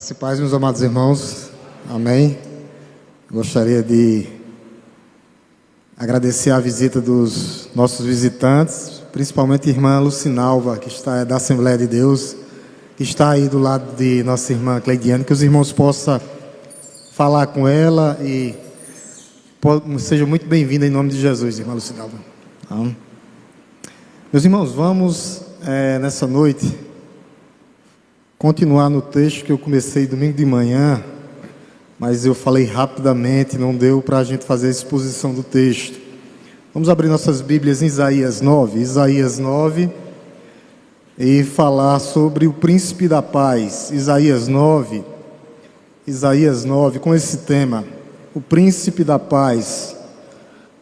Se paz, meus amados irmãos, amém. Gostaria de agradecer a visita dos nossos visitantes, principalmente a irmã Lucinalva, que está da Assembleia de Deus, que está aí do lado de nossa irmã Cleidiane, que os irmãos possam falar com ela e seja muito bem-vinda em nome de Jesus, irmã Lucinalva. Amém. Meus irmãos, vamos nessa noite continuar no texto que eu comecei domingo de manhã, mas eu falei rapidamente, não deu para a gente fazer a exposição do texto. Vamos abrir nossas Bíblias em Isaías 9, e falar sobre o príncipe da paz. Isaías 9, com esse tema, o príncipe da paz,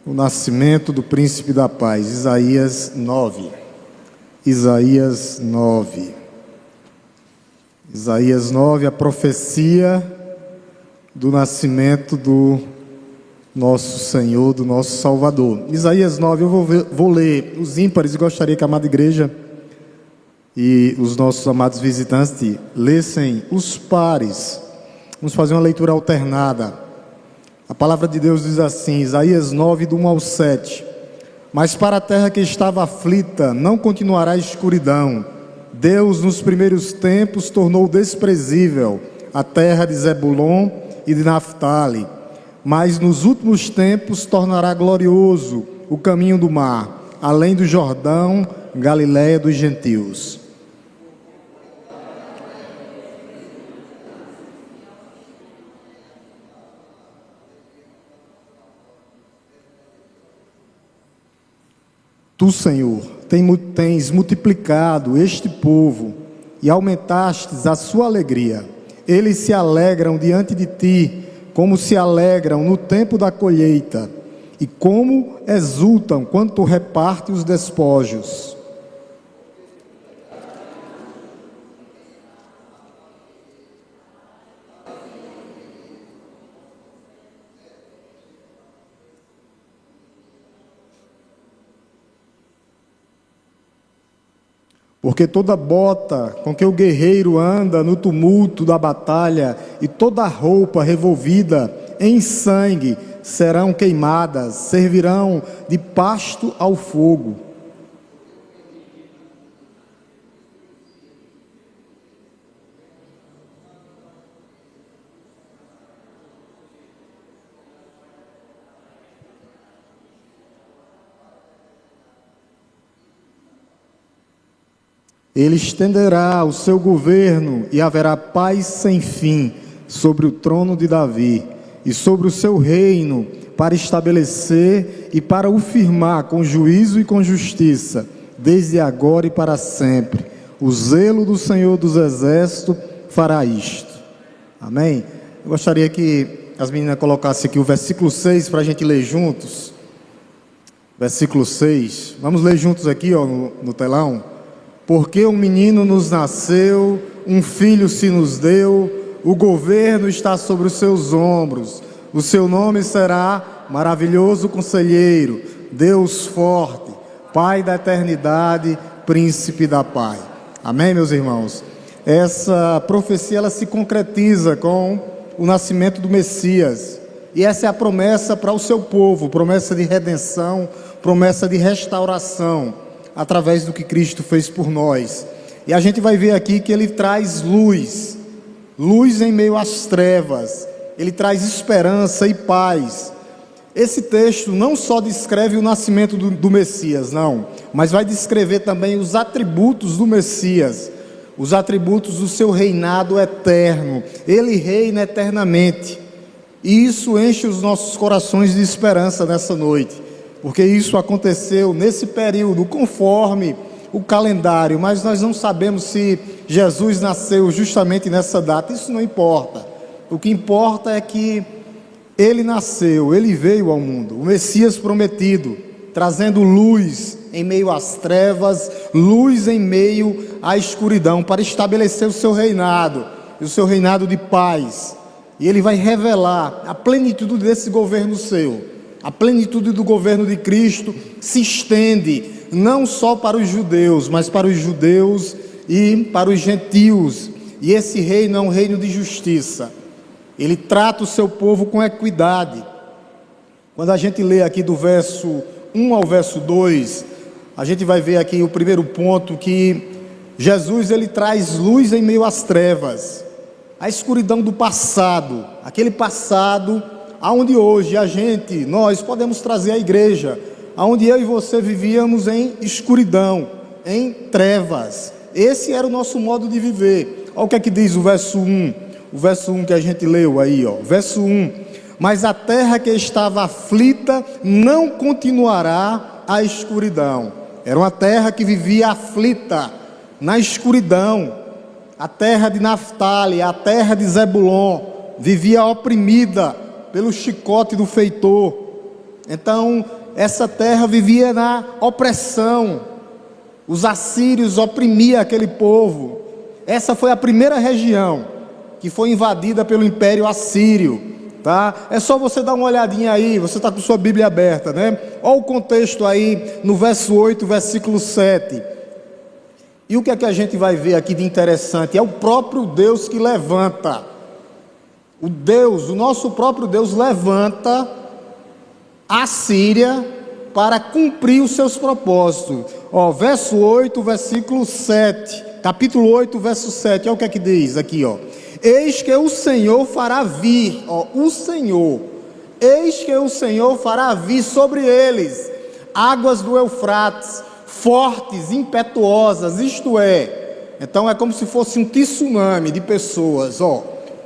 o nascimento do príncipe da paz. Isaías 9, a profecia do nascimento do nosso Senhor, do nosso Salvador. Isaías 9, eu vou ler os ímpares e gostaria que a amada igreja e os nossos amados visitantes lessem os pares. Vamos fazer uma leitura alternada. A palavra de Deus diz assim, Isaías 9, do 1 ao 7. Mas para a terra que estava aflita, não continuará a escuridão. Deus, nos primeiros tempos, tornou desprezível a terra de Zebulon e de Naftali, mas nos últimos tempos tornará glorioso o caminho do mar, além do Jordão, Galiléia dos gentios. Tu, Senhor, tens multiplicado este povo e aumentastes a sua alegria. Eles se alegram diante de ti, como se alegram no tempo da colheita, e como exultam quando tu repartes os despojos. Porque toda bota com que o guerreiro anda no tumulto da batalha e toda roupa revolvida em sangue serão queimadas, servirão de pasto ao fogo. Ele estenderá o seu governo e haverá paz sem fim sobre o trono de Davi e sobre o seu reino, para estabelecer e para o firmar com juízo e com justiça, desde agora e para sempre. O zelo do Senhor dos Exércitos fará isto. Amém? Eu gostaria que as meninas colocassem aqui o versículo 6 para a gente ler juntos. Versículo 6. Vamos ler juntos aqui no telão. Porque um menino nos nasceu, um filho se nos deu, o governo está sobre os seus ombros. O seu nome será Maravilhoso Conselheiro, Deus Forte, Pai da Eternidade, Príncipe da Paz. Amém, meus irmãos? Essa profecia ela se concretiza com o nascimento do Messias. E essa é a promessa para o seu povo, promessa de redenção, promessa de restauração, através do que Cristo fez por nós. E a gente vai ver aqui que ele traz luz em meio às trevas, ele traz esperança e paz. Esse texto não só descreve o nascimento do Messias, não, mas vai descrever também os atributos do Messias, os atributos do seu reinado eterno. Ele reina eternamente, e isso enche os nossos corações de esperança nessa noite, porque isso aconteceu nesse período, conforme o calendário, mas nós não sabemos se Jesus nasceu justamente nessa data. Isso não importa. O que importa é que ele nasceu, ele veio ao mundo, o Messias prometido, trazendo luz em meio às trevas, luz em meio à escuridão, para estabelecer o seu reinado, e o seu reinado de paz. E ele vai revelar a plenitude desse governo seu. A plenitude do governo de Cristo se estende não só para os judeus, mas para os judeus e para os gentios. e esse reino é um reino de justiça. Ele trata o seu povo com equidade. Quando a gente lê aqui do verso 1 ao verso 2, a gente vai ver aqui o primeiro ponto, que Jesus ele traz luz em meio às trevas, a escuridão do passado, aquele passado aonde hoje nós podemos trazer a igreja, aonde eu e você vivíamos em escuridão, em trevas. Esse era o nosso modo de viver. Olha o que é que diz o verso 1, o verso 1 que a gente leu aí, ó. Verso 1: mas a terra que estava aflita não continuará a escuridão. Era uma terra que vivia aflita, na escuridão. A terra de Naftali, a terra de Zebulon, vivia oprimida pelo chicote do feitor. Então, essa terra vivia na opressão. Os assírios oprimiam aquele povo. Essa foi a primeira região que foi invadida pelo Império Assírio, tá? É só você dar uma olhadinha aí, você está com sua Bíblia aberta, né? Olha o contexto aí no verso 8, versículo 7. E o que é que a gente vai ver aqui de interessante? É o próprio Deus que levanta. O nosso próprio Deus levanta a Síria para cumprir os seus propósitos. Ó, verso 8, versículo 7. Capítulo 8, verso 7. Olha o que é que diz aqui, ó. Eis que o Senhor fará vir, ó, eis que o Senhor fará vir sobre eles águas do Eufrates, fortes, impetuosas, isto é, então é como se fosse um tsunami de pessoas, ó.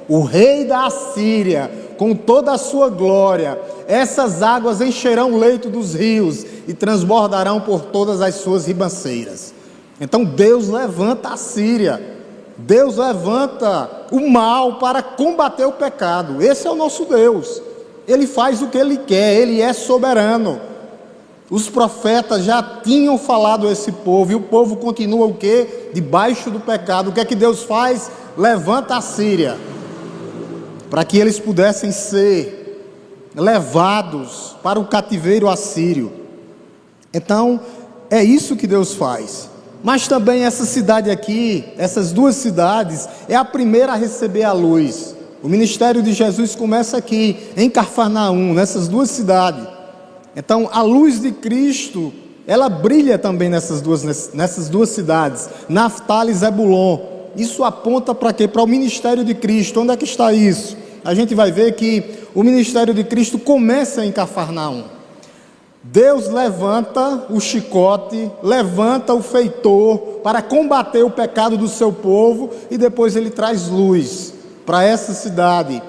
O rei da Assíria, com toda a sua glória, essas águas encherão o leito dos rios e transbordarão por todas as suas ribanceiras. Então Deus levanta a Síria, Deus levanta o mal para combater o pecado. Esse é o nosso Deus. Ele faz o que Ele quer, Ele é soberano. Os profetas já tinham falado a esse povo, e o povo continua o quê? Debaixo do pecado. O que é que Deus faz? Levanta a Síria, para que eles pudessem ser levados para o cativeiro assírio. Então, é isso que Deus faz. Mas também essa cidade aqui, essas duas cidades, é a primeira a receber a luz. O ministério de Jesus começa aqui, em Cafarnaum, nessas duas cidades. Então, a luz de Cristo, ela brilha também nessas duas cidades, Naftali e Zebulon. Isso aponta para quê? Para o ministério de Cristo. Onde é que está isso? A gente vai ver que o ministério de Cristo começa em Cafarnaum. Deus levanta o chicote, levanta o feitor para combater o pecado do seu povo, e depois Ele traz luz para essa cidade.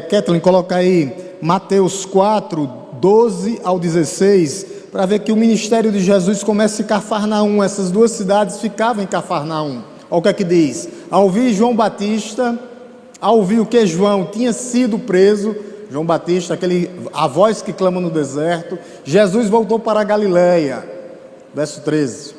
Kathleen, coloca aí Mateus 4, 12 ao 16, para ver que o ministério de Jesus começa em Cafarnaum. Essas duas cidades ficavam em Cafarnaum. Olha o que é que diz: ao ouvir João Batista, ao ouvir o que João tinha sido preso, João Batista, a voz que clama no deserto, Jesus voltou para a Galileia. Verso 13.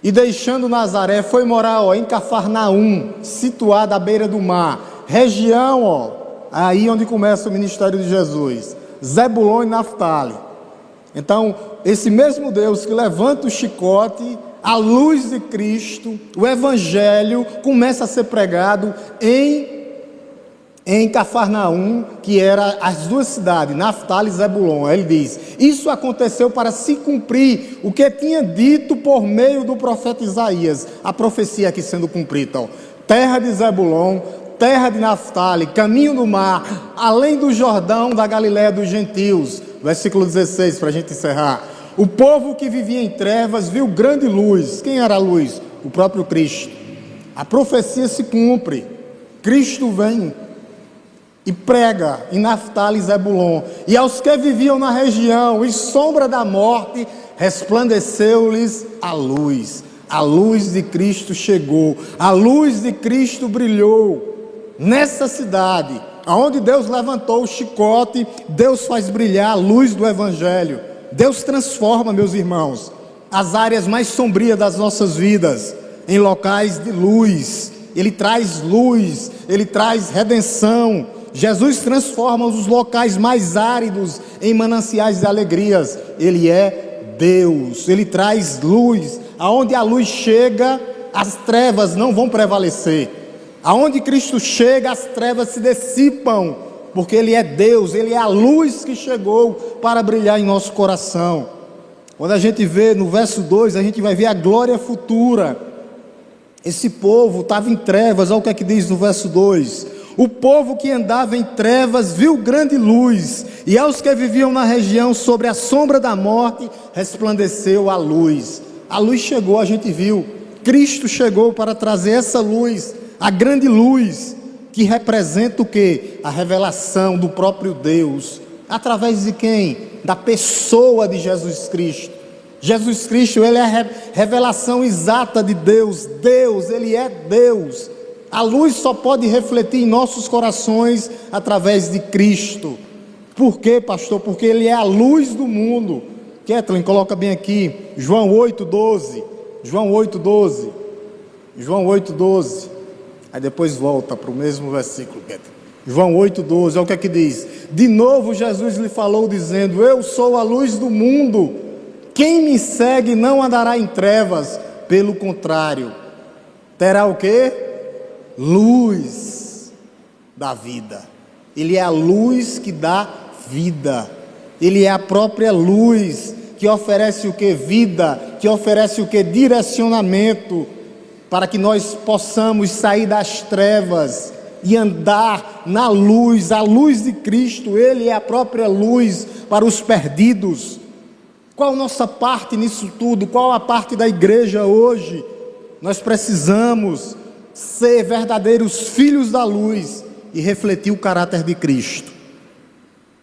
E deixando Nazaré, foi morar, ó, em Cafarnaum, situada à beira do mar, região, ó, aí onde começa o ministério de Jesus, Zebulon e Naftali. Então, esse mesmo Deus que levanta o chicote, a luz de Cristo, o Evangelho começa a ser pregado em Cafarnaum, que era as duas cidades, Naftali e Zebulon. Ele diz: isso aconteceu para se cumprir o que tinha dito por meio do profeta Isaías. A profecia aqui sendo cumprida, ó. Terra de Zebulon, terra de Naftali, caminho do mar, além do Jordão, da Galileia dos gentios. Versículo 16, para a gente encerrar. O povo que vivia em trevas viu grande luz. Quem era a luz? O próprio Cristo. A profecia se cumpre. Cristo vem e prega em Naftali e Zebulon. E aos que viviam na região e sombra da morte, resplandeceu-lhes a luz. A luz de Cristo chegou, a luz de Cristo brilhou nessa cidade, aonde Deus levantou o chicote. Deus faz brilhar a luz do Evangelho. Deus transforma, meus irmãos, as áreas mais sombrias das nossas vidas em locais de luz. Ele traz luz, Ele traz redenção. Jesus transforma os locais mais áridos em mananciais de alegrias. Ele é Deus, Ele traz luz. Aonde a luz chega, as trevas não vão prevalecer. Aonde Cristo chega, as trevas se dissipam, porque Ele é Deus, Ele é a luz que chegou para brilhar em nosso coração. Quando a gente vê no verso 2, a gente vai ver a glória futura. Esse povo estava em trevas, olha o que é que diz no verso 2: o povo que andava em trevas viu grande luz, e aos que viviam na região sobre a sombra da morte, resplandeceu a luz. A luz chegou, a gente viu, Cristo chegou para trazer essa luz, a grande luz, que representa o quê? A revelação do próprio Deus, através de quem? Da pessoa de Jesus Cristo. Jesus Cristo, Ele é a revelação exata de Deus. Deus, Ele é Deus. A luz só pode refletir em nossos corações através de Cristo. Por quê, pastor? Porque Ele é a luz do mundo. Kathleen, coloca bem aqui, João 8,12. João 8,12. João 8,12. Aí depois volta para o mesmo versículo, Kathleen. João 8,12, olha o que é que diz. De novo Jesus lhe falou dizendo: eu sou a luz do mundo. Quem me segue não andará em trevas, pelo contrário, terá o quê? Luz da vida. Ele é a luz que dá vida. Ele é a própria luz que oferece o que? Vida, que oferece o que? Direcionamento, para que nós possamos sair das trevas e andar na luz, a luz de Cristo. Ele é a própria luz para os perdidos. Qual a nossa parte nisso tudo? Qual a parte da igreja hoje? Nós precisamos ser verdadeiros filhos da luz e refletir o caráter de Cristo.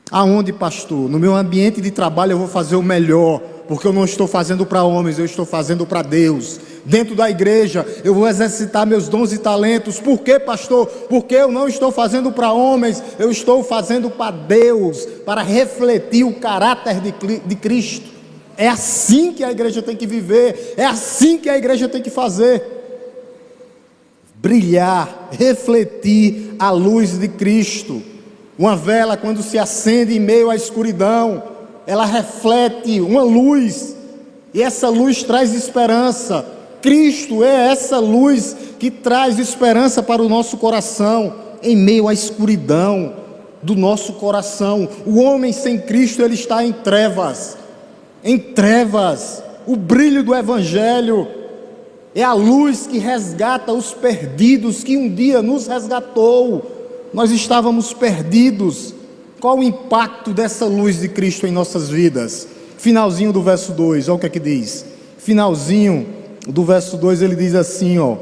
Aonde, pastor? No meu ambiente de trabalho eu vou fazer o melhor, porque eu não estou fazendo para homens, eu estou fazendo para Deus. Dentro da igreja eu vou exercitar meus dons e talentos. Por quê, pastor? Porque eu não estou fazendo para homens, eu estou fazendo para Deus, para refletir o caráter de Cristo. É assim que a igreja tem que viver, é assim que a igreja tem que fazer. Brilhar, refletir a luz de Cristo. Uma vela, quando se acende em meio à escuridão, ela reflete uma luz, e essa luz traz esperança. Cristo é essa luz que traz esperança para o nosso coração, em meio à escuridão do nosso coração. O homem sem Cristo, ele está em trevas. Em trevas. O brilho do Evangelho é a luz que resgata os perdidos, que um dia nos resgatou. Nós estávamos perdidos. Qual o impacto dessa luz de Cristo em nossas vidas? Finalzinho do verso 2, olha o que é que diz. Finalzinho do verso 2, ele diz assim, ó: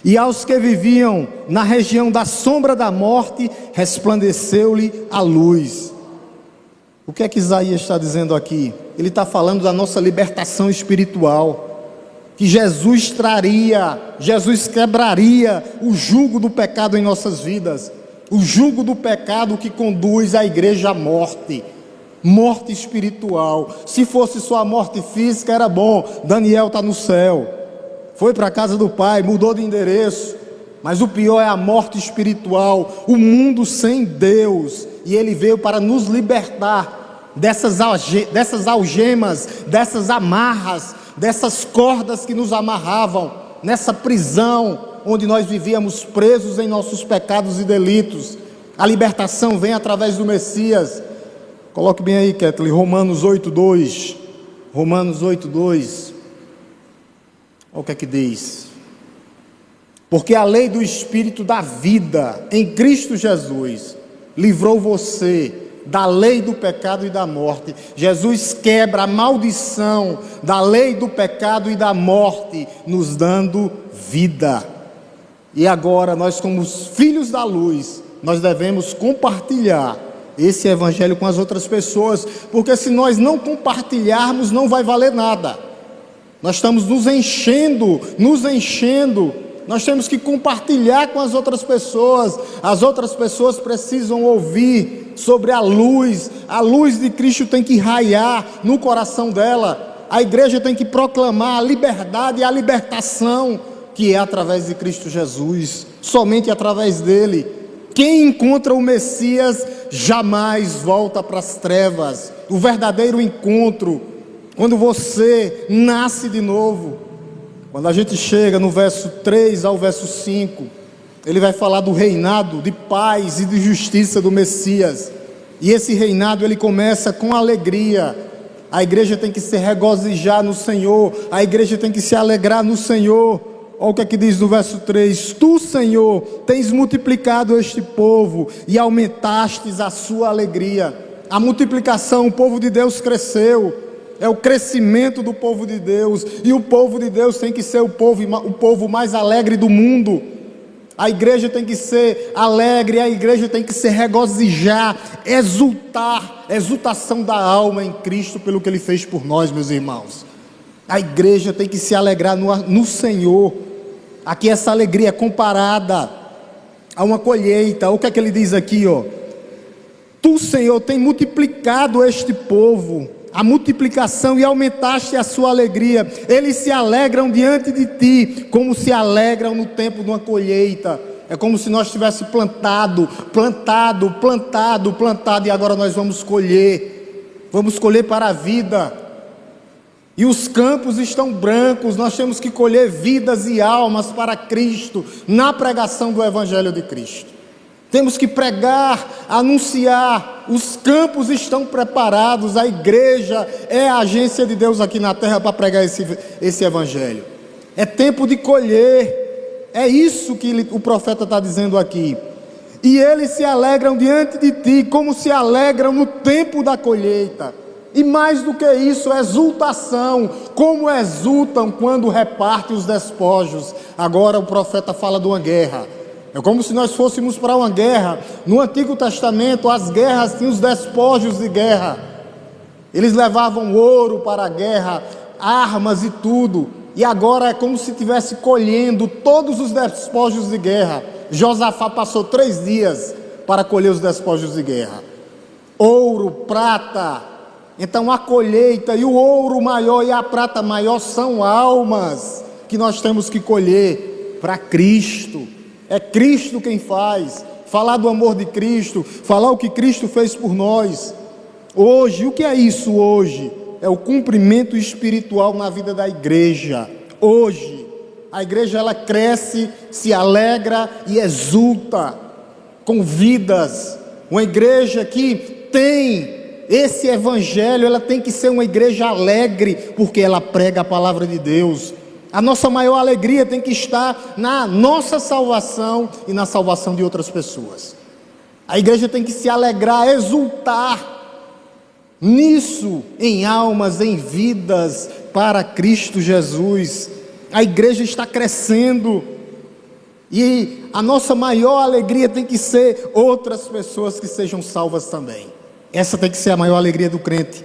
e aos que viviam na região da sombra da morte, resplandeceu-lhe a luz. O que é que Isaías está dizendo aqui? Ele está falando da nossa libertação espiritual, que Jesus traria, Jesus quebraria o jugo do pecado em nossas vidas, o jugo do pecado que conduz a igreja à morte, morte espiritual. Se fosse só a morte física era bom, Daniel está no céu, foi para a casa do pai, mudou de endereço, mas o pior é a morte espiritual, o mundo sem Deus. E Ele veio para nos libertar dessas algemas, dessas amarras, dessas cordas que nos amarravam, nessa prisão onde nós vivíamos presos em nossos pecados e delitos. A libertação vem através do Messias. Coloque bem aí, Kathleen, Romanos 8,2. Romanos 8,2. Olha o que é que diz. Porque a lei do Espírito da vida em Cristo Jesus livrou você da lei do pecado e da morte. Jesus quebra a maldição da lei do pecado e da morte, nos dando vida. E agora nós, como filhos da luz, nós devemos compartilhar esse evangelho com as outras pessoas, porque se nós não compartilharmos, não vai valer nada. Nós estamos nos enchendo, nós temos que compartilhar com as outras pessoas precisam ouvir sobre a luz de Cristo tem que raiar no coração dela, a igreja tem que proclamar a liberdade e a libertação, que é através de Cristo Jesus, somente através dele. Quem encontra o Messias jamais volta para as trevas. O verdadeiro encontro, quando você nasce de novo, Quando a gente chega no verso 3 ao verso 5, ele vai falar do reinado de paz e de justiça do Messias. E esse reinado, ele começa com alegria. A igreja tem que se regozijar no Senhor, a igreja tem que se alegrar no Senhor. Olha o que aqui diz no verso 3: Tu, Senhor, tens multiplicado este povo e aumentastes a sua alegria. A multiplicação, o povo de Deus cresceu, é o crescimento do povo de Deus, e o povo de Deus tem que ser o povo mais alegre do mundo. A igreja tem que ser alegre, a igreja tem que se regozijar, exultar, exultação da alma em Cristo pelo que Ele fez por nós, meus irmãos. A igreja tem que se alegrar no Senhor. Aqui essa alegria é comparada a uma colheita. O que é que ele diz aqui, ó? Tu, Senhor, tem multiplicado este povo, a multiplicação, e aumentaste a sua alegria. Eles se alegram diante de ti, como se alegram no tempo de uma colheita. É como se nós tivéssemos plantado, e agora nós vamos colher para a vida. E os campos estão brancos, nós temos que colher vidas e almas para Cristo, na pregação do Evangelho de Cristo. Temos que pregar, anunciar, os campos estão preparados, a igreja é a agência de Deus aqui na terra para pregar esse Evangelho. É tempo de colher, é isso que o profeta está dizendo aqui. E eles se alegram diante de ti, como se alegram no tempo da colheita. E mais do que isso, exultação, como exultam quando repartem os despojos. Agora o profeta fala de uma guerra. É como se nós fôssemos para uma guerra. No Antigo Testamento, as guerras tinham os despojos de guerra. Eles levavam ouro para a guerra, armas e tudo. E agora é como se estivesse colhendo todos os despojos de guerra. Josafá passou 3 dias para colher os despojos de guerra. Ouro, prata. Então a colheita e o ouro maior e a prata maior são almas que nós temos que colher para Cristo. É Cristo quem faz. Falar do amor de Cristo, falar o que Cristo fez por nós. Hoje, o que é isso hoje? É o cumprimento espiritual na vida da igreja. Hoje, a igreja ela cresce, se alegra e exulta com vidas. Uma igreja que tem esse evangelho, ela tem que ser uma igreja alegre, porque ela prega a palavra de Deus. A nossa maior alegria tem que estar na nossa salvação e na salvação de outras pessoas. A igreja tem que se alegrar, exultar nisso, em almas, em vidas para Cristo Jesus. A igreja está crescendo e a nossa maior alegria tem que ser outras pessoas que sejam salvas também. Essa tem que ser a maior alegria do crente.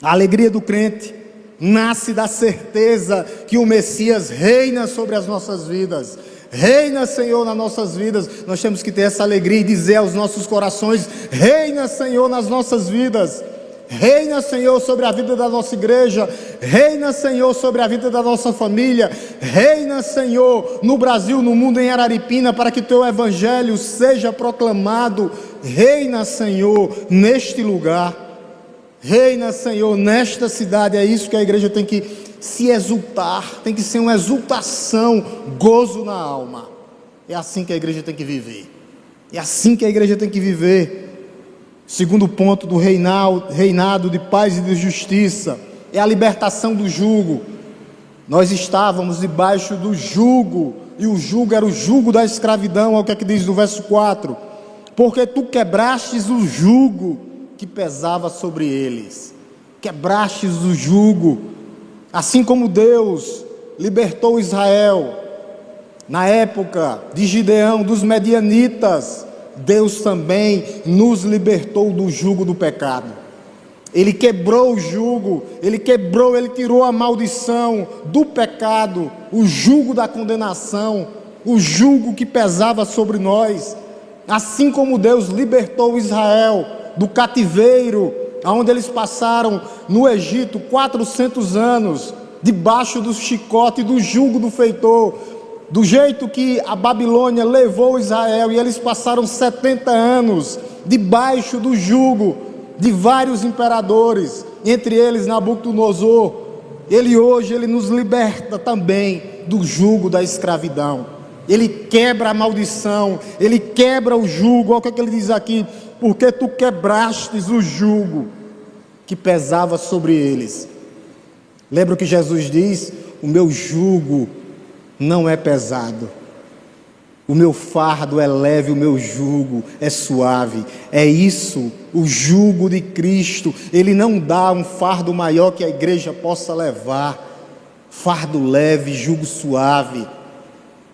A alegria do crente nasce da certeza que o Messias reina sobre as nossas vidas. Reina, Senhor, nas nossas vidas. Nós temos que ter essa alegria e dizer aos nossos corações: reina, Senhor, nas nossas vidas. Reina, Senhor, sobre a vida da nossa igreja. Reina, Senhor, sobre a vida da nossa família. Reina, Senhor, no Brasil, no mundo, em Araripina, para que Teu Evangelho seja proclamado. Reina, Senhor, neste lugar. Reina, Senhor, nesta cidade. É isso que a igreja tem que se exultar. Tem que ser uma exultação, gozo na alma. É assim que a igreja tem que viver. É assim que a igreja tem que viver. Segundo ponto do reinado de paz e de justiça é a libertação do jugo. Nós estávamos debaixo do jugo, e o jugo era o jugo da escravidão. Olha o que é que diz no verso 4: porque tu quebrastes o jugo que pesava sobre eles. Quebrastes o jugo, assim como Deus libertou Israel na época de Gideão, dos medianitas. Deus também nos libertou do jugo do pecado. Ele quebrou o jugo, Ele tirou a maldição do pecado, o jugo da condenação, o jugo que pesava sobre nós. Assim como Deus libertou Israel do cativeiro, onde eles passaram no Egito 400 anos, debaixo do chicote e do jugo do feitor. Do jeito que a Babilônia levou Israel, e eles passaram 70 anos debaixo do jugo de vários imperadores, entre eles Nabucodonosor. Ele nos liberta também do jugo da escravidão. Ele quebra a maldição, Ele quebra o jugo. Olha o que ele diz aqui: porque tu quebrastes o jugo que pesava sobre eles. Lembra o que Jesus diz? O meu jugo não é pesado, o meu fardo é leve, o meu jugo é suave. É isso, o jugo de Cristo. Ele não dá um fardo maior que a igreja possa levar. Fardo leve, jugo suave.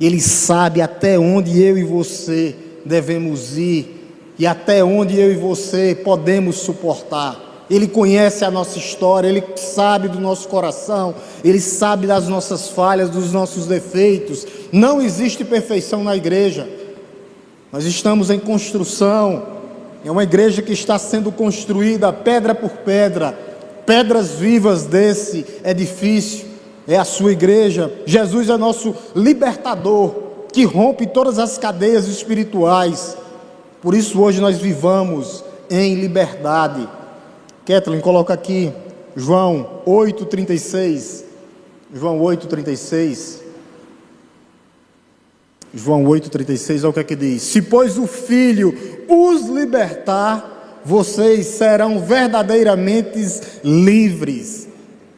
Ele sabe até onde eu e você devemos ir e até onde eu e você podemos suportar. Ele conhece a nossa história, Ele sabe do nosso coração, Ele sabe das nossas falhas, dos nossos defeitos. Não existe perfeição na igreja. Nós estamos em construção. É uma igreja que está sendo construída pedra por pedra. Pedras vivas desse edifício é a sua igreja. Jesus é nosso libertador, que rompe todas as cadeias espirituais. Por isso hoje nós vivamos em liberdade. Kathleen, coloca aqui João 8,36. João 8,36. João 8,36, olha o que é que diz: se pois o Filho os libertar, vocês serão verdadeiramente livres.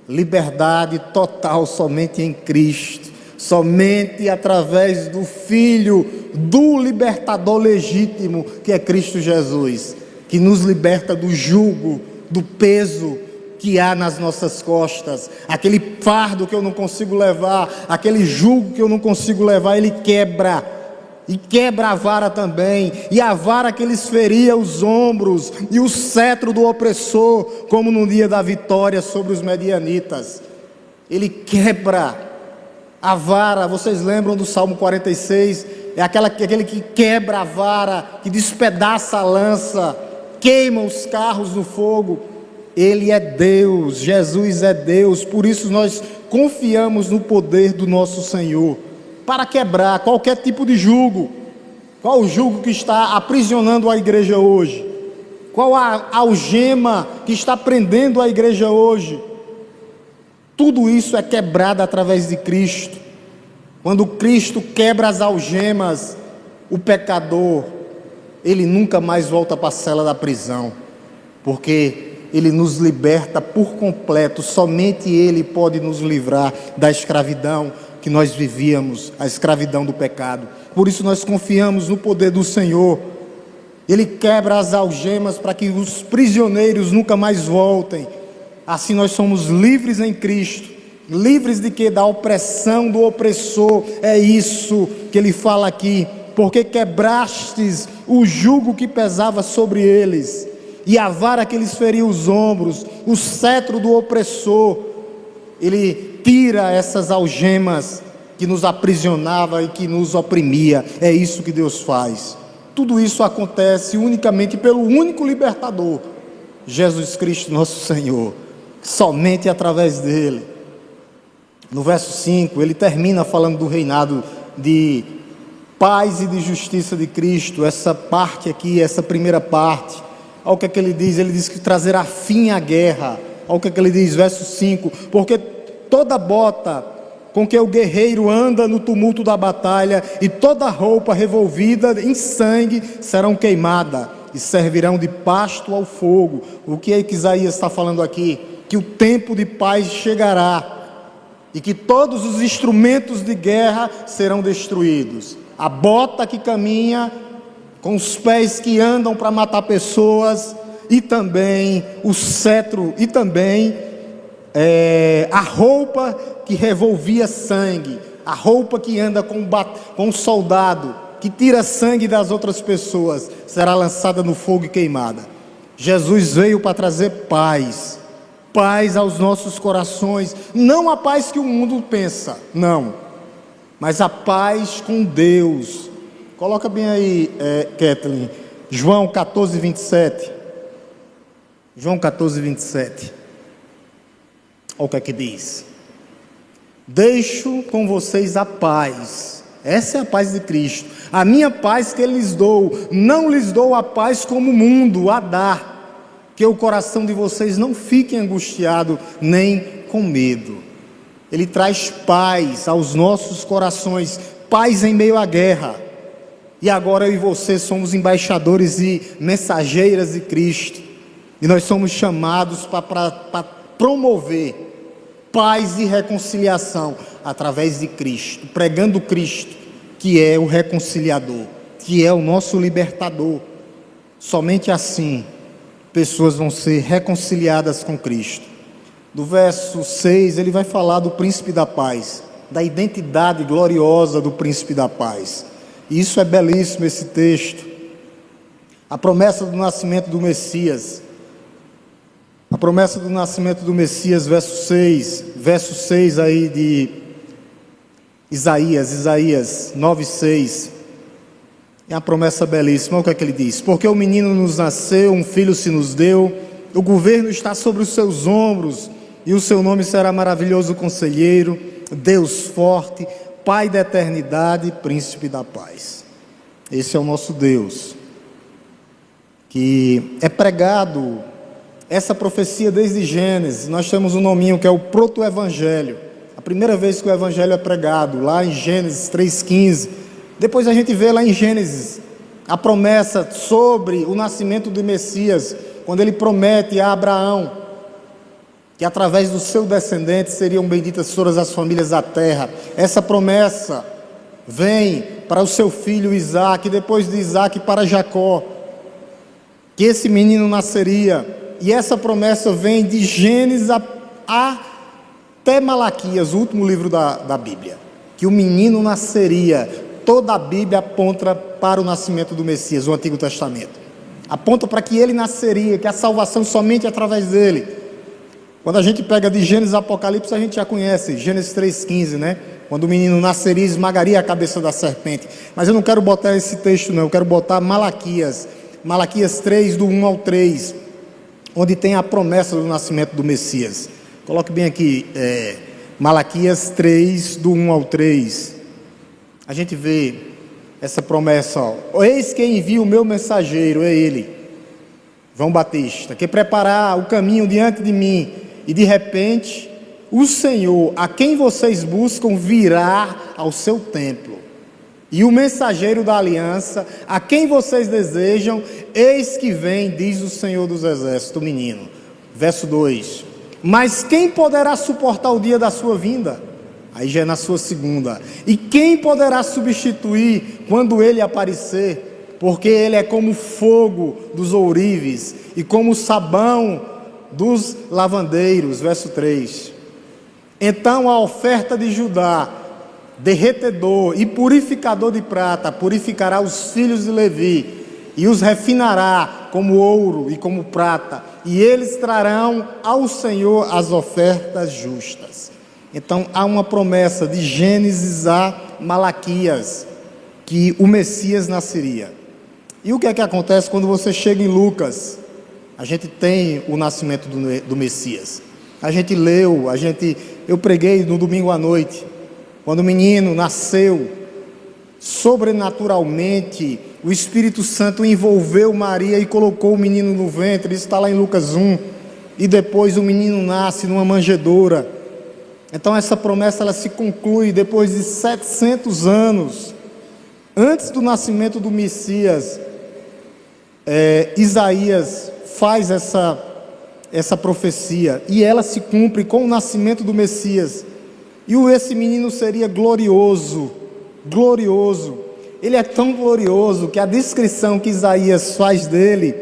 Liberdade total somente em Cristo, somente através do Filho, do libertador legítimo, que é Cristo Jesus, que nos liberta do jugo, do peso que há nas nossas costas, aquele fardo que eu não consigo levar, aquele jugo que eu não consigo levar. Ele quebra, e quebra a vara também, e a vara que lhes feria os ombros, e o cetro do opressor, como no dia da vitória sobre os medianitas. Ele quebra a vara. Vocês lembram do Salmo 46? É aquele que quebra a vara, que despedaça a lança, queima os carros no fogo. Ele é Deus, Jesus é Deus. Por isso nós confiamos no poder do nosso Senhor para quebrar qualquer tipo de jugo. Qual o jugo que está aprisionando a igreja hoje? Qual a algema que está prendendo a igreja hoje? Tudo isso é quebrado através de Cristo. Quando Cristo quebra as algemas, o pecador, ele nunca mais volta para a cela da prisão, porque Ele nos liberta por completo. Somente Ele pode nos livrar da escravidão que nós vivíamos, a escravidão do pecado. Por isso nós confiamos no poder do Senhor. Ele quebra as algemas para que os prisioneiros nunca mais voltem. Assim nós somos livres em Cristo. Livres de quê? Da opressão do opressor. É isso que ele fala aqui: porque quebrastes o jugo que pesava sobre eles, e a vara que lhes feria os ombros, o cetro do opressor. Ele tira essas algemas que nos aprisionava e que nos oprimia. É isso que Deus faz. Tudo isso acontece unicamente pelo único libertador, Jesus Cristo nosso Senhor. Somente através dele. No verso 5, ele termina falando do reinado de paz e de justiça de Cristo. Essa parte aqui, essa primeira parte, olha o que é que ele diz. Ele diz que trazerá fim à guerra. Olha o que é que ele diz, verso 5: porque toda bota com que o guerreiro anda no tumulto da batalha e toda roupa revolvida em sangue serão queimadas e servirão de pasto ao fogo. O que é que Isaías está falando aqui? Que o tempo de paz chegará e que todos os instrumentos de guerra serão destruídos. A bota que caminha com os pés que andam para matar pessoas, e também o cetro, e também a roupa que revolvia sangue, a roupa que anda com um soldado, que tira sangue das outras pessoas, será lançada no fogo e queimada. Jesus veio para trazer paz, paz aos nossos corações, não a paz que o mundo pensa, não, mas a paz com Deus. Coloca bem aí, Kathleen, João 14, 27. João 14, 27. Olha o que é que diz: deixo com vocês a paz. Essa é a paz de Cristo. A minha paz que lhes dou, não lhes dou a paz como o mundo a dá. Que o coração de vocês não fique angustiado, nem com medo. Ele traz paz aos nossos corações, paz em meio à guerra. E agora eu e você somos embaixadores e mensageiras de Cristo. E nós somos chamados para promover paz e reconciliação através de Cristo, pregando Cristo, que é o reconciliador, que é o nosso libertador. Somente assim pessoas vão ser reconciliadas com Cristo. Do verso 6, ele vai falar do príncipe da paz, da identidade gloriosa do príncipe da paz. E isso é belíssimo, esse texto. A promessa do nascimento do Messias. A promessa do nascimento do Messias, verso 6 aí de Isaías 9:6. É uma promessa belíssima. Olha o que é que ele diz: porque o menino nos nasceu, um filho se nos deu, o governo está sobre os seus ombros, e o seu nome será maravilhoso conselheiro, Deus forte, Pai da eternidade, príncipe da paz. Esse é o nosso Deus, que é pregado essa profecia desde Gênesis. Nós temos um nominho que é o proto-evangelho. A primeira vez que o evangelho é pregado, lá em Gênesis 3:15. Depois a gente vê lá em Gênesis a promessa sobre o nascimento do Messias, quando ele promete a Abraão que através do seu descendente seriam benditas todas as famílias da terra. Essa promessa vem para o seu filho Isaque, depois de Isaque para Jacó, que esse menino nasceria. E essa promessa vem de Gênesis até Malaquias, o último livro da Bíblia, que o menino nasceria. Toda a Bíblia aponta para o nascimento do Messias, o Antigo Testamento. Aponta para que ele nasceria, que a salvação somente através dele. Quando a gente pega de Gênesis a Apocalipse, a gente já conhece, Gênesis 3:15, né? Quando o menino nasceria, esmagaria a cabeça da serpente. Mas eu não quero botar esse texto não, eu quero botar Malaquias 3, do 1 ao 3, onde tem a promessa do nascimento do Messias. Coloque bem aqui, Malaquias 3, do 1 ao 3. A gente vê essa promessa, ó: eis que envia o meu mensageiro, é ele, João Batista, que preparar o caminho diante de mim. E de repente, o Senhor, a quem vocês buscam, virá ao seu templo. E o mensageiro da aliança, a quem vocês desejam, eis que vem, diz o Senhor dos Exércitos, o menino. Verso 2: mas quem poderá suportar o dia da sua vinda? Aí já é na sua segunda. E quem poderá substituir quando ele aparecer? Porque ele é como fogo dos ourives e como o sabão dos lavandeiros. Verso 3: então a oferta de Judá, derretedor e purificador de prata, purificará os filhos de Levi e os refinará como ouro e como prata, e eles trarão ao Senhor as ofertas justas. Então há uma promessa de Gênesis a Malaquias, que o Messias nasceria. E o que é que acontece quando você chega em Lucas? A gente tem o nascimento do Messias. A gente leu, eu preguei no domingo à noite, quando o menino nasceu, sobrenaturalmente, o Espírito Santo envolveu Maria e colocou o menino no ventre. Isso está lá em Lucas 1. E depois o menino nasce numa manjedoura. Então essa promessa ela se conclui depois de 700 anos. Antes do nascimento do Messias, Isaías faz essa profecia, e ela se cumpre com o nascimento do Messias. E esse menino seria glorioso. Ele é tão glorioso que a descrição que Isaías faz dele,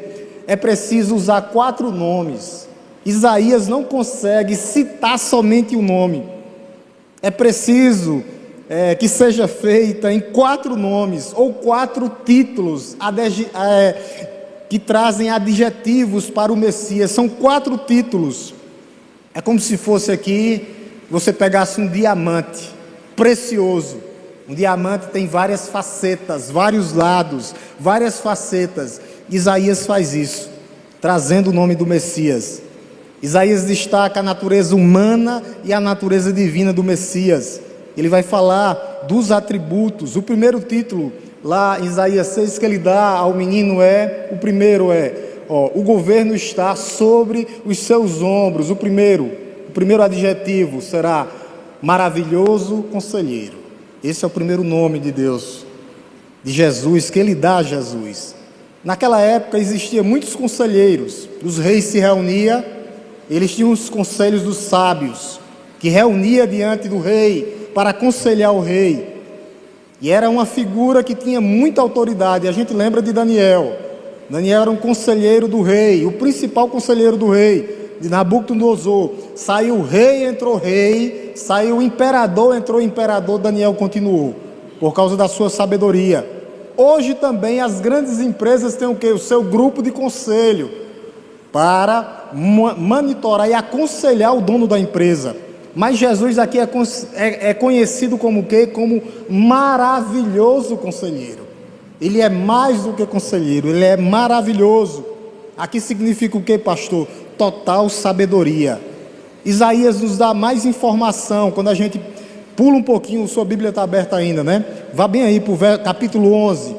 é preciso usar 4 nomes. Isaías não consegue citar somente o nome. É preciso que seja feita em 4 nomes, ou 4 títulos, que trazem adjetivos para o Messias. São 4 títulos. É como se fosse aqui, você pegasse um diamante precioso. Um diamante tem várias facetas, vários lados, várias facetas. Isaías faz isso, trazendo o nome do Messias. Isaías destaca a natureza humana e a natureza divina do Messias. Ele vai falar dos atributos. O primeiro título, lá em Isaías 6, que ele dá ao menino o primeiro o governo está sobre os seus ombros. O primeiro adjetivo será Maravilhoso Conselheiro. Esse é o primeiro nome de Deus, de Jesus, que Ele dá a Jesus. Naquela época existiam muitos conselheiros. Os reis se reuniam, eles tinham os conselhos dos sábios, que reunia diante do rei para aconselhar o rei. E era uma figura que tinha muita autoridade. A gente lembra de Daniel. Daniel era um conselheiro do rei, o principal conselheiro do rei, de Nabucodonosor. Saiu o rei, entrou rei, saiu o imperador, entrou imperador, Daniel continuou, por causa da sua sabedoria. Hoje também as grandes empresas têm o quê? O seu grupo de conselho, para monitorar e aconselhar o dono da empresa. Mas Jesus aqui é conhecido como o quê? Como maravilhoso conselheiro. Ele é mais do que conselheiro, ele é maravilhoso. Aqui significa o quê, pastor? Total sabedoria. Isaías nos dá mais informação. Quando a gente pula um pouquinho, sua Bíblia está aberta ainda, né? Vá bem aí para o capítulo 11.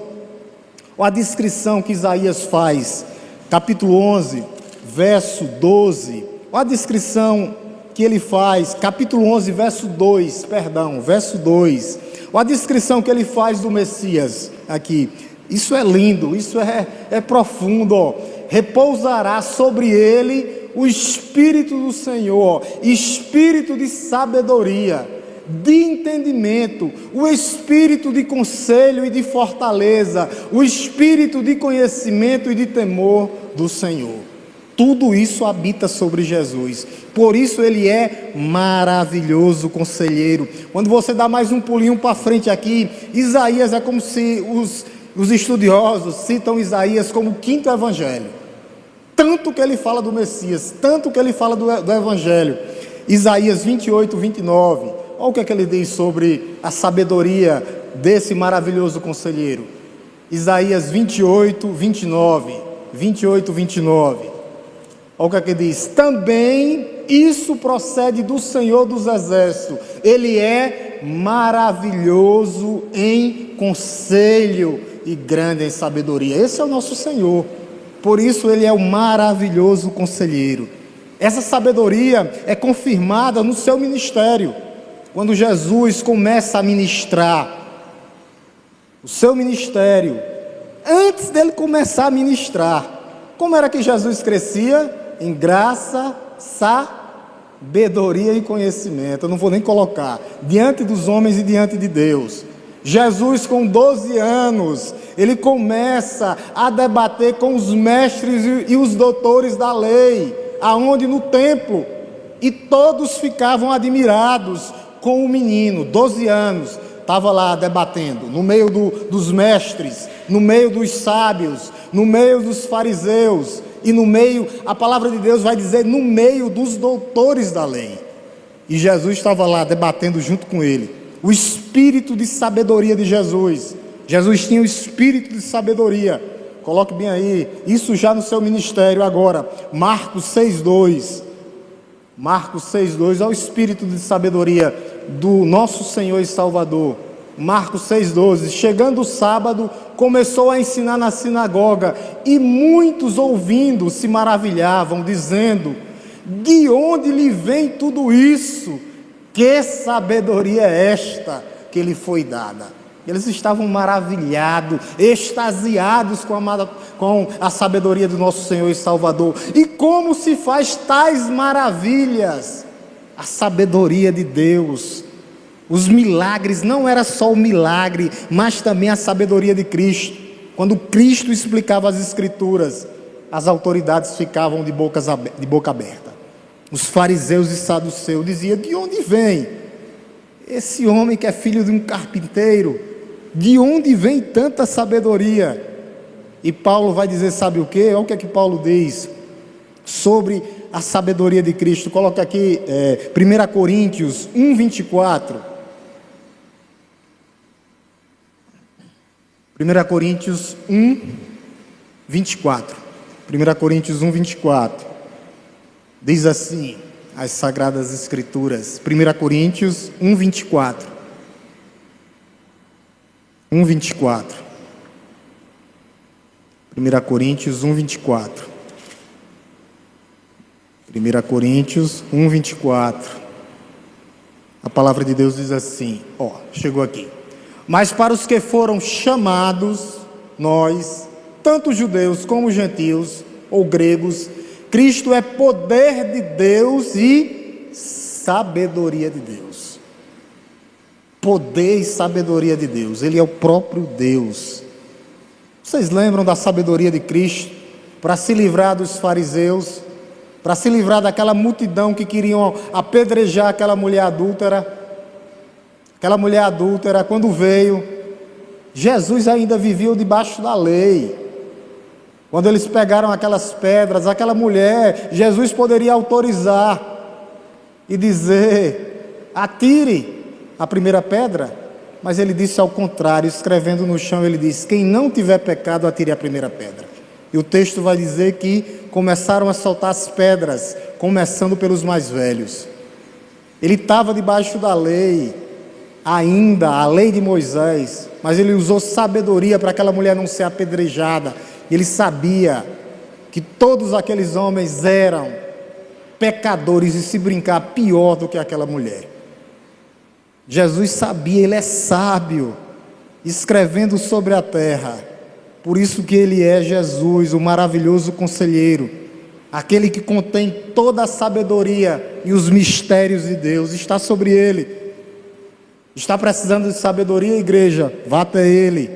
Olha a descrição que Isaías faz. Capítulo 11, verso 12. Olha a descrição que ele faz. Capítulo 11, verso 2. Verso 2. Olha a descrição que ele faz do Messias aqui. Isso é lindo, isso é profundo. Ó. Repousará sobre ele o Espírito do Senhor, Espírito de sabedoria, de entendimento, o Espírito de conselho e de fortaleza, o Espírito de conhecimento e de temor do Senhor. Tudo isso habita sobre Jesus. Por isso ele é maravilhoso conselheiro. Quando você dá mais um pulinho para frente aqui, Isaías é como se os estudiosos citam Isaías como o quinto evangelho. Tanto que ele fala do Messias, tanto que ele fala do evangelho. Isaías 28, 29. Olha o que é que ele diz sobre a sabedoria desse maravilhoso conselheiro. Isaías 28, 29. 28, 29. Olha o que é que ele diz. Também isso procede do Senhor dos Exércitos. Ele é maravilhoso em conselho e grande em sabedoria. Esse é o nosso Senhor. Por isso ele é o maravilhoso conselheiro. Essa sabedoria é confirmada no seu ministério. Quando Jesus começa a ministrar o seu ministério, antes dele começar a ministrar, como era que Jesus crescia? Em graça, sabedoria e conhecimento. Eu não vou nem colocar. Diante dos homens e diante de Deus. Jesus, com 12 anos, ele começa a debater com os mestres e os doutores da lei, aonde no templo, e todos ficavam admirados com o menino, 12 anos, estava lá debatendo, no meio dos mestres, no meio dos sábios, no meio dos fariseus, e no meio, a palavra de Deus vai dizer, no meio dos doutores da lei. E Jesus estava lá debatendo junto com ele. O espírito de sabedoria de Jesus. Jesus tinha o espírito de sabedoria. Coloque bem aí, isso já no seu ministério agora. Marcos 6,2. Marcos 6,2 é o espírito de sabedoria do nosso Senhor e Salvador. Marcos 6,12. Chegando o sábado, começou a ensinar na sinagoga, e muitos ouvindo se maravilhavam, dizendo: de onde lhe vem tudo isso? Que sabedoria é esta que lhe foi dada? Eles estavam maravilhados, extasiados com a sabedoria do nosso Senhor e Salvador. E como se faz tais maravilhas? A sabedoria de Deus. Os milagres, não era só o milagre, mas também a sabedoria de Cristo. Quando Cristo explicava as Escrituras, as autoridades ficavam de boca aberta. Os fariseus e saduceus diziam: de onde vem esse homem que é filho de um carpinteiro? De onde vem tanta sabedoria? E Paulo vai dizer, sabe o quê? Olha o que é que Paulo diz sobre a sabedoria de Cristo. Coloca aqui 1 Coríntios 1, 24. 1 Coríntios 1, 24. 1 Coríntios 1, 24. Diz assim, as Sagradas Escrituras. 1 Coríntios 1, 24. 1, 24. 1 Coríntios 1, 24. 1 Coríntios 1, 24. A palavra de Deus diz assim, chegou aqui. Mas para os que foram chamados, nós, tanto judeus como gentios ou gregos, Cristo é poder de Deus e sabedoria de Deus. Poder e sabedoria de Deus. Ele é o próprio Deus. Vocês lembram da sabedoria de Cristo para se livrar dos fariseus, para se livrar daquela multidão que queriam apedrejar aquela mulher adúltera? Aquela mulher adúltera, quando veio, Jesus ainda vivia debaixo da lei. Quando eles pegaram aquelas pedras, aquela mulher, Jesus poderia autorizar e dizer: atire a primeira pedra. Mas ele disse ao contrário, escrevendo no chão, ele disse: quem não tiver pecado, atire a primeira pedra. E o texto vai dizer que começaram a soltar as pedras, começando pelos mais velhos. Ele estava debaixo da lei, ainda a lei de Moisés, mas ele usou sabedoria para aquela mulher não ser apedrejada. Ele sabia que todos aqueles homens eram pecadores e, se brincar, pior do que aquela mulher. Jesus sabia, ele é sábio, escrevendo sobre a terra. Por isso que ele é Jesus, o maravilhoso conselheiro, aquele que contém toda a sabedoria e os mistérios de Deus, está sobre ele. Está precisando de sabedoria, igreja? Vá até ele,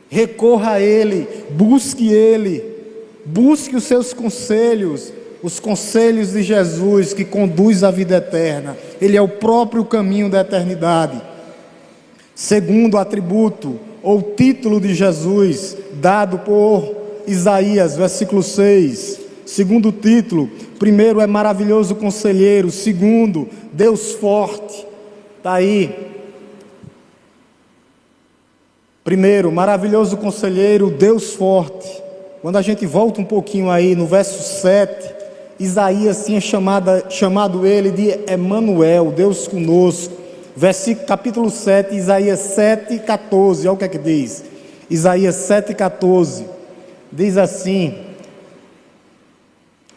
recorra a ele, busque os seus conselhos, os conselhos de Jesus que conduz à vida eterna. Ele é o próprio caminho da eternidade. Segundo atributo ou título de Jesus, dado por Isaías, versículo 6. Segundo título: primeiro é maravilhoso conselheiro, segundo, Deus forte. Está aí. Primeiro, maravilhoso conselheiro, Deus forte. Quando a gente volta um pouquinho aí no verso 7, Isaías tinha chamado ele de Emanuel, Deus conosco. Capítulo 7, Isaías 7,14, olha o que é que diz. Isaías 7,14, diz assim: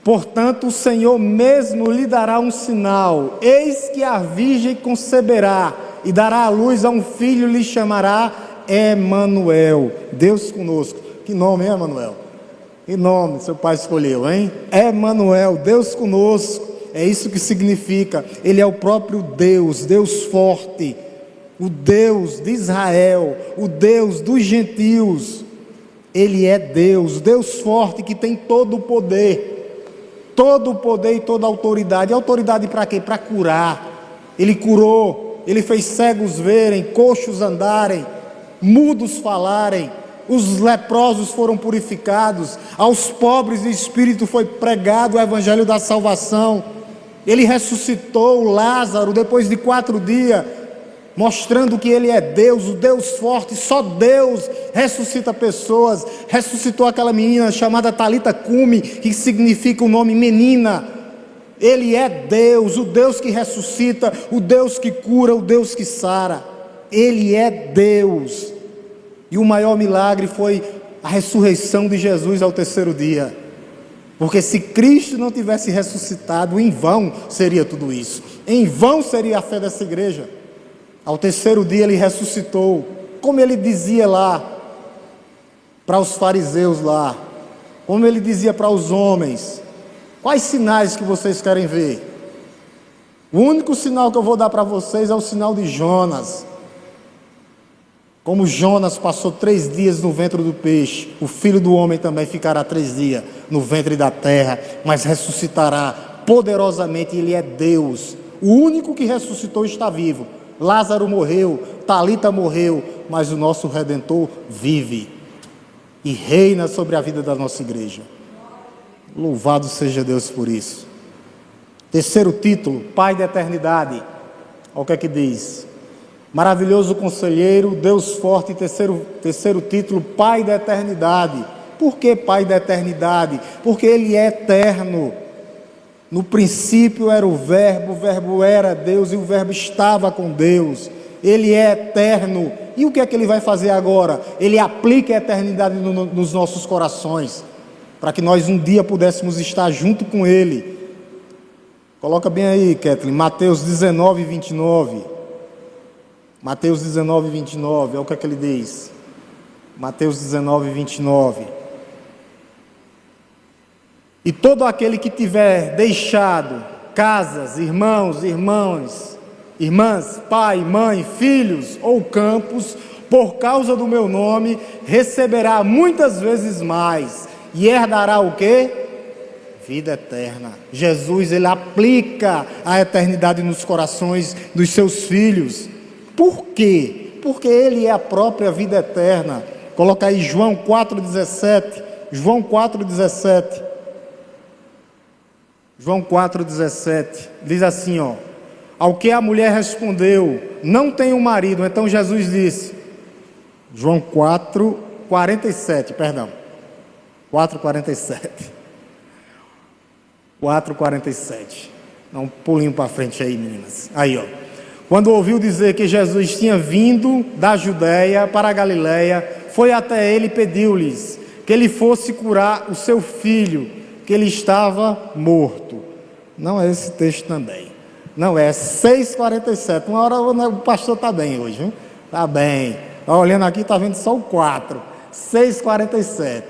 portanto o Senhor mesmo lhe dará um sinal, eis que a virgem conceberá, e dará à luz a um filho, lhe chamará Emanuel, Deus conosco. Que nome, hein, Emanuel? Que nome seu pai escolheu, hein? Emanuel, Deus conosco. É isso que significa. Ele é o próprio Deus, Deus forte, o Deus de Israel, o Deus dos gentios. Ele é Deus, Deus forte, que tem todo o poder e toda a autoridade. E autoridade para quê? Para curar. Ele curou, ele fez cegos verem, coxos andarem, mudos falarem, os leprosos foram purificados, aos pobres de espírito foi pregado o evangelho da salvação. Ele ressuscitou Lázaro depois de 4 dias, mostrando que ele é Deus, o Deus forte. Só Deus ressuscita pessoas. Ressuscitou aquela menina chamada Talita Cumi, que significa o nome menina. Ele é Deus, o Deus que ressuscita, o Deus que cura, o Deus que sara. Ele é Deus. E o maior milagre foi a ressurreição de Jesus ao 3º dia. Porque se Cristo não tivesse ressuscitado, em vão seria tudo isso. Em vão seria a fé dessa igreja. Ao 3º dia ele ressuscitou. Como ele dizia lá para os fariseus lá, como ele dizia para os homens: quais sinais que vocês querem ver? O único sinal que eu vou dar para vocês é o sinal de Jonas. Como Jonas passou 3 dias no ventre do peixe, o Filho do Homem também ficará 3 dias no ventre da terra, mas ressuscitará poderosamente. Ele é Deus. O único que ressuscitou está vivo. Lázaro morreu, Talita morreu, mas o nosso Redentor vive e reina sobre a vida da nossa igreja. Louvado seja Deus por isso. 3º título, Pai da eternidade. Olha o que é que diz: maravilhoso conselheiro, Deus forte. Terceiro título, Pai da eternidade. Por que Pai da eternidade? Porque Ele é eterno. No princípio era o Verbo era Deus e o Verbo estava com Deus. Ele é eterno. E o que é que Ele vai fazer agora? Ele aplica a eternidade nos nossos corações, para que nós um dia pudéssemos estar junto com Ele. Coloca bem aí, Kathleen, Mateus 19, 29. Mateus 19, 29, olha o que é que ele diz. Mateus 19, 29. E todo aquele que tiver deixado casas, irmãos, irmãs, pai, mãe, filhos ou campos, por causa do meu nome, receberá muitas vezes mais, e herdará o quê? Vida eterna. Jesus, ele aplica a eternidade nos corações dos seus filhos. Por quê? Porque ele é a própria vida eterna. Coloca aí João 4,17. João 4,17. João 4,17. Diz assim, ó. Ao que a mulher respondeu, não tenho marido. Então Jesus disse, João 4,47, perdão. 4,47. 4,47. Dá um pulinho para frente aí, meninas. Aí, ó. Quando ouviu dizer que Jesus tinha vindo da Judéia para a Galiléia, foi até ele e pediu-lhes que ele fosse curar o seu filho, que ele estava morto. Não é esse texto também. Não é 6,47. Uma hora o pastor está bem hoje, viu? Está bem. Está olhando aqui, está vendo só o 4. 6,47.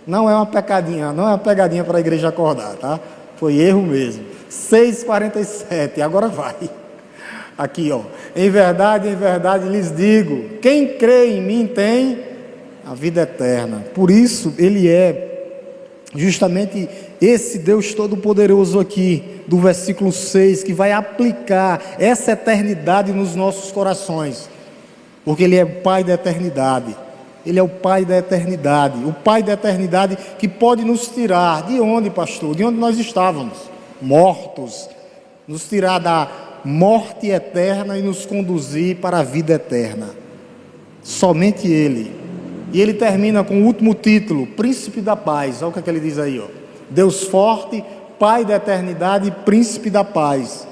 Não é uma pecadinha, não é uma pegadinha para a igreja acordar, tá? Foi erro mesmo. 6,47. Agora vai. Aqui, ó. Em verdade lhes digo: quem crê em mim tem a vida eterna. Por isso, ele é justamente esse Deus Todo-Poderoso aqui, do versículo 6, que vai aplicar essa eternidade nos nossos corações. Porque ele é o Pai da eternidade. Ele é o Pai da eternidade. O Pai da eternidade que pode nos tirar. De onde, pastor? De onde nós estávamos? Mortos. Nos tirar da morte eterna e nos conduzir para a vida eterna. Somente Ele. E ele termina com o último título, Príncipe da Paz. Olha o que ele diz aí, ó. Deus forte, Pai da eternidade e Príncipe da Paz.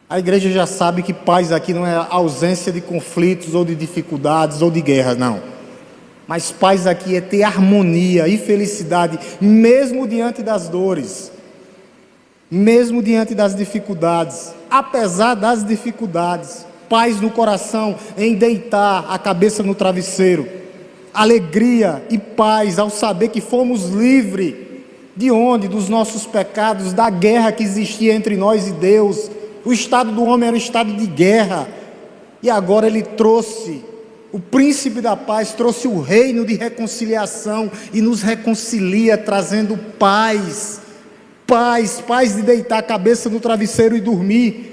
A igreja já sabe que paz aqui não é ausência de conflitos ou de dificuldades ou de guerras, não. Mas paz aqui é ter harmonia e felicidade, mesmo diante das dores, mesmo diante das dificuldades, apesar das dificuldades. Paz no coração em deitar a cabeça no travesseiro. Alegria e paz ao saber que fomos livres. De onde? Dos nossos pecados, da guerra que existia entre nós e Deus. O estado do homem era um estado de guerra. E agora ele trouxe, o príncipe da paz trouxe o reino de reconciliação e nos reconcilia, trazendo paz. Paz de deitar a cabeça no travesseiro e dormir.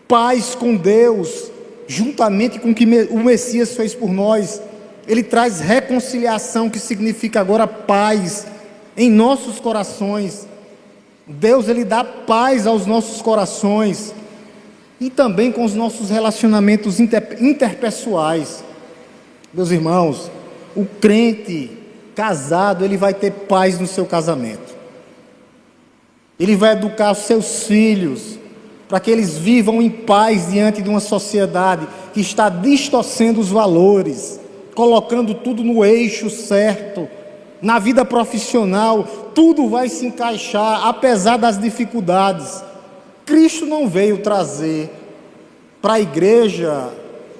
Paz com Deus, juntamente com o que o Messias fez por nós. Ele traz reconciliação, que significa agora paz em nossos corações. Deus, ele dá paz aos nossos corações e também com os nossos relacionamentos interpessoais. Meus irmãos, o crente casado, ele vai ter paz no seu casamento. Ele vai educar os seus filhos para que eles vivam em paz diante de uma sociedade que está distorcendo os valores, colocando tudo no eixo certo. Na vida profissional, tudo vai se encaixar, apesar das dificuldades. Cristo não veio trazer para a igreja,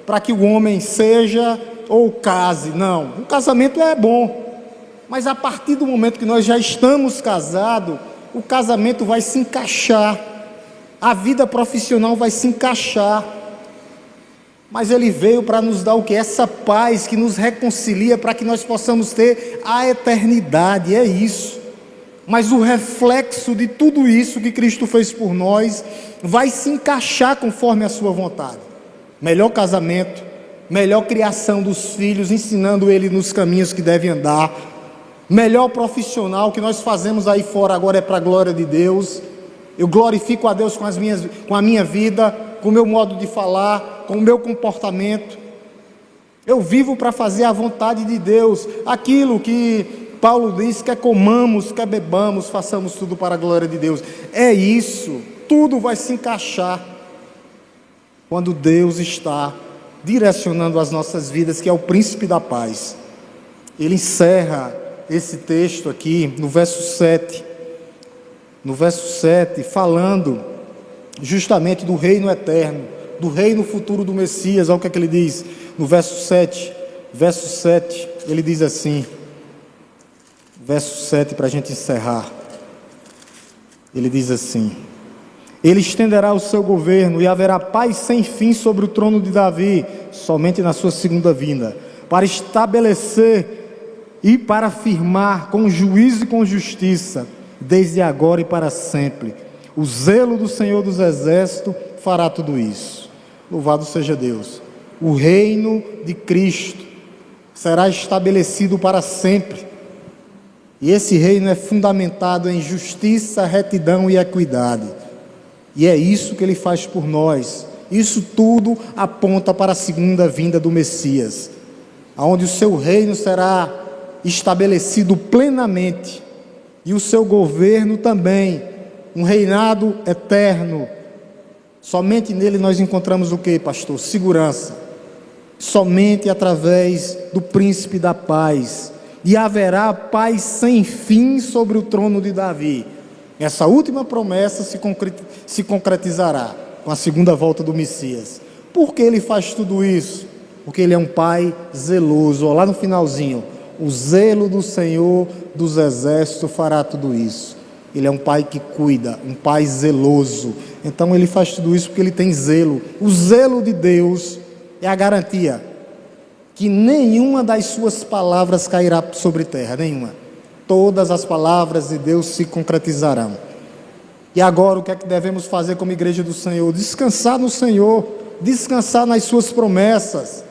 para que o homem seja ou case, não. O casamento é bom, mas a partir do momento que nós já estamos casados, o casamento vai se encaixar, a vida profissional vai se encaixar. Mas ele veio para nos dar o que? Essa paz que nos reconcilia, para que nós possamos ter a eternidade, é isso. Mas o reflexo de tudo isso que Cristo fez por nós, vai se encaixar conforme a sua vontade. Melhor casamento, melhor criação dos filhos, ensinando ele nos caminhos que devem andar. Melhor profissional, que nós fazemos aí fora agora é para a glória de Deus. Eu glorifico a Deus com a minha vida, com o meu modo de falar, com o meu comportamento. Eu vivo para fazer a vontade de Deus. Aquilo que Paulo diz, quer comamos, quer bebamos, façamos tudo para a glória de Deus. É isso, tudo vai se encaixar quando Deus está direcionando as nossas vidas, que é o príncipe da paz. Ele encerra esse texto aqui no verso 7. no verso 7, falando justamente do reino eterno, do reino futuro do Messias. Olha o que é que ele diz no verso 7. Verso 7, ele diz assim, verso 7, para a gente encerrar. Ele diz assim: ele estenderá o seu governo e haverá paz sem fim sobre o trono de Davi, somente na sua segunda vinda, para estabelecer e para firmar com juízo e com justiça, desde agora e para sempre. O zelo do Senhor dos Exércitos fará tudo isso. Louvado seja Deus. O reino de Cristo será estabelecido para sempre. E esse reino é fundamentado em justiça, retidão e equidade. E é isso que ele faz por nós. Isso tudo aponta para a segunda vinda do Messias, onde o seu reino será estabelecido plenamente, e o seu governo também, um reinado eterno. Somente nele nós encontramos o que, pastor? Segurança. Somente através do príncipe da paz. E haverá paz sem fim sobre o trono de Davi. Essa última promessa se concretizará com a segunda volta do Messias. Por que ele faz tudo isso? Porque ele é um pai zeloso. Olha lá no finalzinho: o zelo do Senhor dos Exércitos fará tudo isso. Ele é um pai que cuida, um pai zeloso. Então ele faz tudo isso porque ele tem zelo. O zelo de Deus é a garantia que nenhuma das suas palavras cairá sobre terra, nenhuma. Todas as palavras de Deus se concretizarão. E agora o que é que devemos fazer como igreja do Senhor? Descansar no Senhor, descansar nas suas promessas,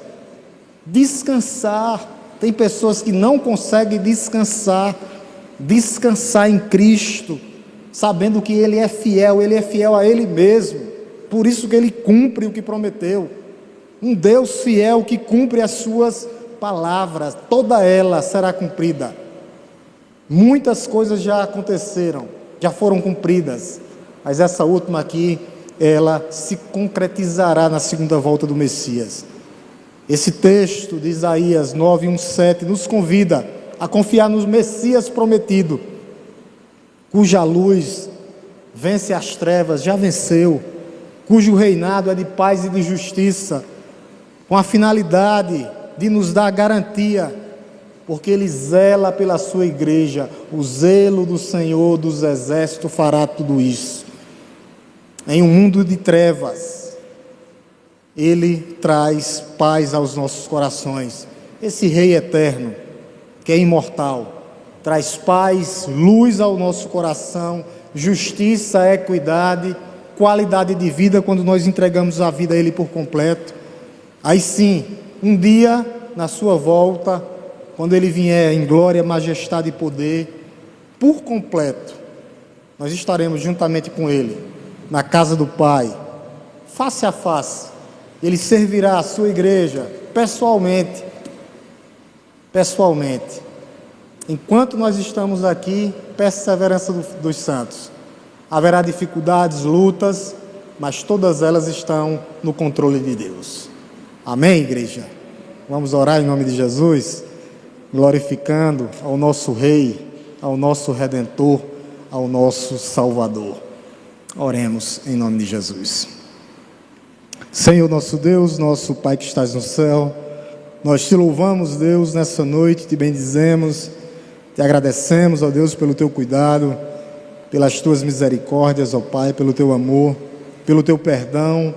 descansar. Tem pessoas que não conseguem descansar em Cristo, sabendo que Ele é fiel a Ele mesmo, por isso que Ele cumpre o que prometeu. Um Deus fiel que cumpre as suas palavras, toda ela será cumprida. Muitas coisas já aconteceram, já foram cumpridas, mas essa última aqui, ela se concretizará na segunda volta do Messias. Esse texto de Isaías 9:1-7 nos convida a confiar no Messias prometido, cuja luz vence as trevas, já venceu, cujo reinado é de paz e de justiça, com a finalidade de nos dar garantia, porque Ele zela pela sua igreja. O zelo do Senhor dos Exércitos fará tudo isso. Em um mundo de trevas, Ele traz paz aos nossos corações. Esse Rei eterno, que é imortal, traz paz, luz ao nosso coração, justiça, equidade, qualidade de vida quando nós entregamos a vida a Ele por completo. Aí sim, um dia, na sua volta, quando Ele vier em glória, majestade e poder, por completo, nós estaremos juntamente com Ele, na casa do Pai, face a face. Ele servirá a sua igreja, pessoalmente. Enquanto nós estamos aqui, perseverança dos santos. Haverá dificuldades, lutas, mas todas elas estão no controle de Deus. Amém, igreja? Vamos orar em nome de Jesus, glorificando ao nosso Rei, ao nosso Redentor, ao nosso Salvador. Oremos em nome de Jesus. Senhor nosso Deus, nosso Pai que estás no céu, nós te louvamos, Deus, nessa noite, te bendizemos, te agradecemos, ó Deus, pelo teu cuidado, pelas tuas misericórdias, ó Pai, pelo teu amor, pelo teu perdão,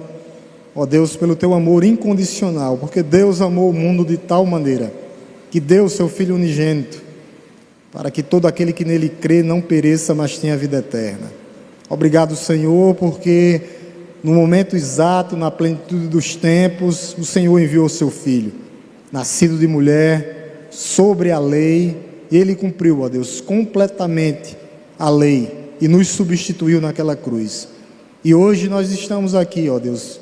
ó Deus, pelo teu amor incondicional, porque Deus amou o mundo de tal maneira que deu o seu Filho unigênito, para que todo aquele que nele crê não pereça, mas tenha vida eterna. Obrigado, Senhor, porque no momento exato, na plenitude dos tempos, o Senhor enviou o seu Filho, nascido de mulher, sobre a lei, e Ele cumpriu, ó Deus, completamente a lei, e nos substituiu naquela cruz. E hoje nós estamos aqui, ó Deus,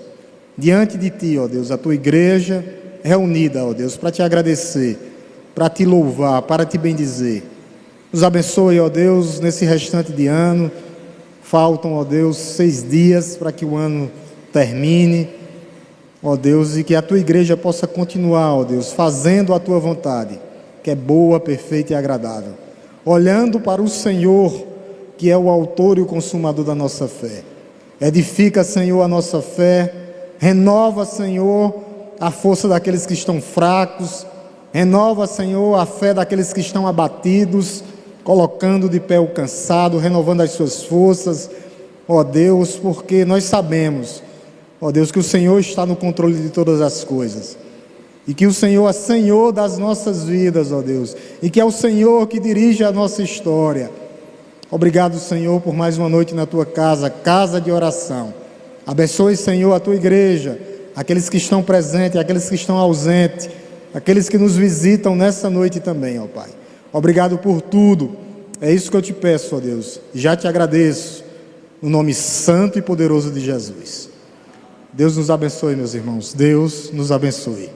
diante de Ti, ó Deus, a Tua igreja reunida, ó Deus, para Te agradecer, para Te louvar, para Te bendizer. Nos abençoe, ó Deus, nesse restante de ano. Faltam, ó Deus, 6 dias para que o ano termine, ó Deus, e que a Tua igreja possa continuar, ó Deus, fazendo a Tua vontade, que é boa, perfeita e agradável. Olhando para o Senhor, que é o autor e o consumador da nossa fé. Edifica, Senhor, a nossa fé. Renova, Senhor, a força daqueles que estão fracos. Renova, Senhor, a fé daqueles que estão abatidos, colocando de pé o cansado, renovando as suas forças, ó Deus, porque nós sabemos, ó Deus, que o Senhor está no controle de todas as coisas, e que o Senhor é Senhor das nossas vidas, ó Deus, e que é o Senhor que dirige a nossa história. Obrigado, Senhor, por mais uma noite na tua casa, casa de oração. Abençoe, Senhor, a tua igreja, aqueles que estão presentes, aqueles que estão ausentes, aqueles que nos visitam nessa noite também, ó Pai. Obrigado por tudo. É isso que eu te peço, ó Deus. Já te agradeço, no nome santo e poderoso de Jesus. Deus nos abençoe, meus irmãos. Deus nos abençoe.